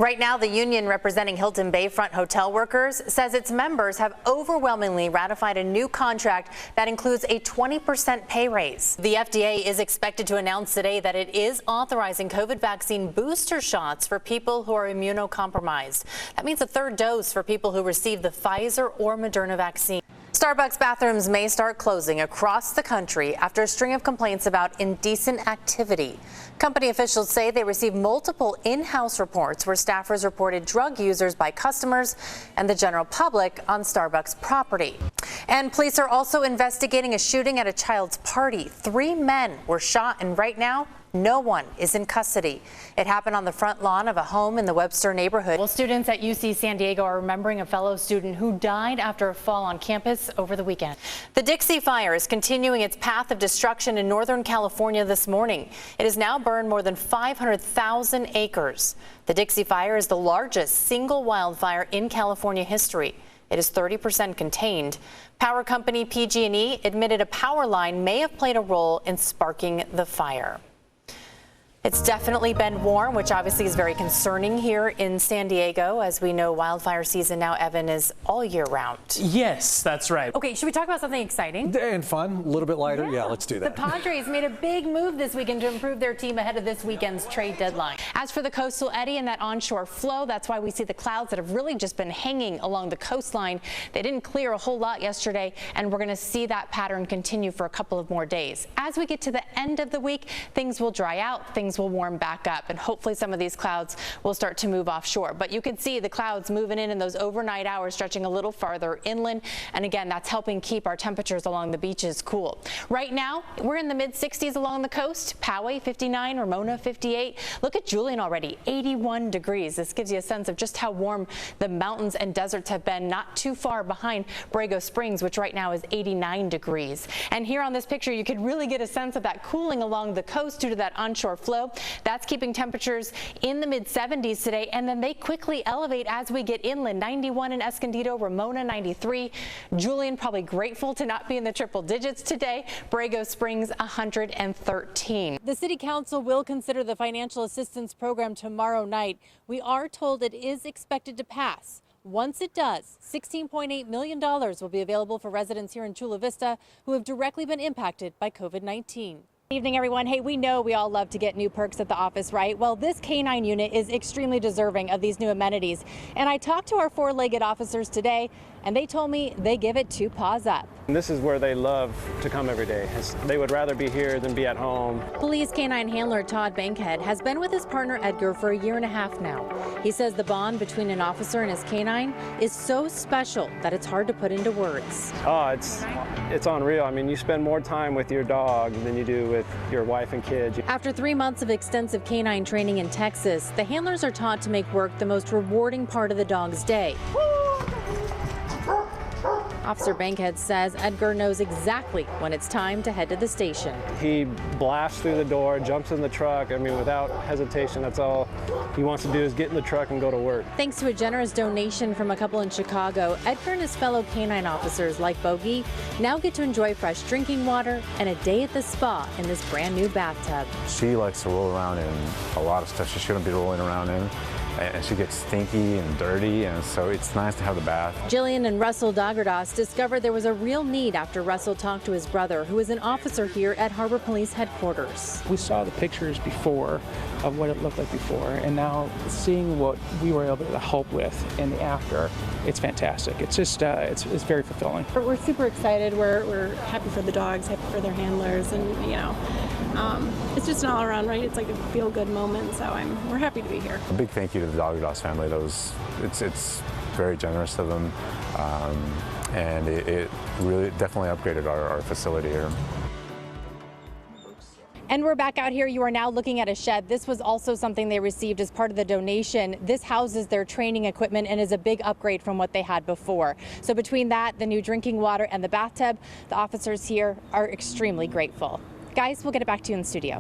Right now, the union representing Hilton Bayfront hotel workers says its members have overwhelmingly ratified a new contract that includes a 20% pay raise. The FDA is expected to announce today that it is authorizing COVID vaccine booster shots for people who are immunocompromised. That means a third dose for people who receive the Pfizer or Moderna vaccine. Starbucks bathrooms may start closing across the country after a string of complaints about indecent activity. Company officials say they received multiple in-house reports where staffers reported drug users by customers and the general public on Starbucks property. And police are also investigating a shooting at a child's party. 3 men were shot, and right now, no one is in custody. It happened on the front lawn of a home in the Webster neighborhood. Well, students at UC San Diego are remembering a fellow student who died after a fall on campus over the weekend. The Dixie Fire is continuing its path of destruction in Northern California this morning. It has now burned more than 500,000 acres. The Dixie Fire is the largest single wildfire in California history. It is 30% contained. Power company PG&E admitted a power line may have played a role in sparking the fire. It's definitely been warm, which obviously is very concerning here in San Diego. As we know, wildfire season now, Evan, is all year round. Yes, that's right. Okay, should we talk about something exciting? And fun, a little bit lighter. Yeah, let's do that. The Padres made a big move this weekend to improve their team ahead of this weekend's trade deadline. As for the coastal eddy and that onshore flow, that's why we see the clouds that have really just been hanging along the coastline. They didn't clear a whole lot yesterday, and we're going to see that pattern continue for a couple of more days. As we get to the end of the week, things will dry out, things will warm back up, and hopefully some of these clouds will start to move offshore. But you can see the clouds moving in those overnight hours, stretching a little farther inland, and again, that's helping keep our temperatures along the beaches cool. Right now, we're in the mid-60s along the coast. Poway 59, Ramona 58. Look at Julian already, 81 degrees. This gives you a sense of just how warm the mountains and deserts have been, not too far behind Borrego Springs, which right now is 89 degrees. And here on this picture, you could really get a sense of that cooling along the coast due to that onshore flow. That's keeping temperatures in the mid-70s today, and then they quickly elevate as we get inland. 91 in Escondido, Ramona 93. Julian probably grateful to not be in the triple digits today. Borrego Springs 113. The City Council will consider the financial assistance program tomorrow night. We are told it is expected to pass. Once it does, $16.8 million will be available for residents here in Chula Vista who have directly been impacted by COVID-19. Evening, everyone. Hey, we know we all love to get new perks at the office, right? Well, this canine unit is extremely deserving of these new amenities. And I talked to our 4-legged officers today, and they told me they give it 2 paws up. And this is where they love to come every day. They would rather be here than be at home. Police canine handler Todd Bankhead has been with his partner Edgar for a year and a half now. He says the bond between an officer and his canine is so special that it's hard to put into words. Oh, it's unreal. I mean, you spend more time with your dog than you do with your wife and kids. After 3 months of extensive canine training in Texas, the handlers are taught to make work the most rewarding part of the dog's day. Officer Bankhead says Edgar knows exactly when it's time to head to the station. He blasts through the door, jumps in the truck. I mean, without hesitation, that's all he wants to do is get in the truck and go to work. Thanks to a generous donation from a couple in Chicago, Edgar and his fellow canine officers like Bogey now get to enjoy fresh drinking water and a day at the spa in this brand new bathtub. She likes to roll around in a lot of stuff she shouldn't be rolling around in. And she gets stinky and dirty, and so it's nice to have the bath. Jillian and Russell Dagerdas discovered there was a real need after Russell talked to his brother, who is an officer here at Harbor Police Headquarters. We saw the pictures before of what it looked like before, and now seeing what we were able to help with in the after, it's fantastic. It's just, it's very fulfilling. We're super excited. We're happy for the dogs, happy for their handlers, and it's just an all-around, right? It's like a feel-good moment, so we're happy to be here. A big thank you to the Dagerdas family. It's very generous of them, and it really definitely upgraded our facility here. And we're back out here. You are now looking at a shed. This was also something they received as part of the donation. This houses their training equipment and is a big upgrade from what they had before. So between that, the new drinking water, and the bathtub, the officers here are extremely grateful. Guys, we'll get it back to you in the studio.